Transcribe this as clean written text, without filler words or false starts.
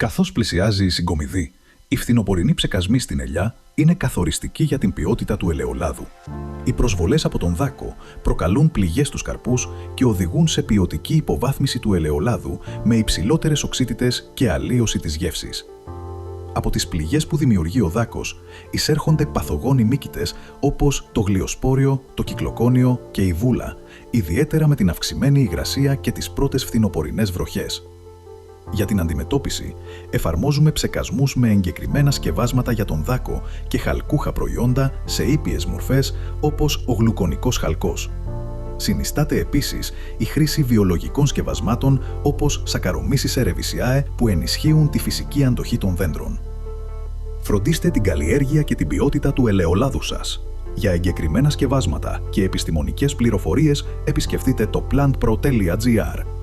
Καθώς πλησιάζει η συγκομιδή, οι φθινοπορεινοί ψεκασμοί στην ελιά είναι καθοριστικοί για την ποιότητα του ελαιολάδου. Οι προσβολές από τον δάκο προκαλούν πληγές στους καρπούς και οδηγούν σε ποιοτική υποβάθμιση του ελαιολάδου με υψηλότερες οξύτητες και αλλίωση της γεύσης. Από τις πληγές που δημιουργεί ο δάκος εισέρχονται παθογόνοι μύκητες όπως το γλιοσπόριο, το κυκλοκόνιο και η βούλα, ιδιαίτερα με την αυξημένη υγρασία και τις πρώτες φθινοπορεινές βροχές. Για την αντιμετώπιση, εφαρμόζουμε ψεκασμούς με εγκεκριμένα σκευάσματα για τον δάκο και χαλκούχα προϊόντα σε ήπιες μορφές όπως ο γλουκονικός χαλκός. Συνιστάται επίσης η χρήση βιολογικών σκευασμάτων όπως Saccharomyces cerevisiae που ενισχύουν τη φυσική αντοχή των δέντρων. Φροντίστε την καλλιέργεια και την ποιότητα του ελαιολάδου σας. Για εγκεκριμένα σκευάσματα και επιστημονικές πληροφορίες επισκεφτείτε το plantpro.gr.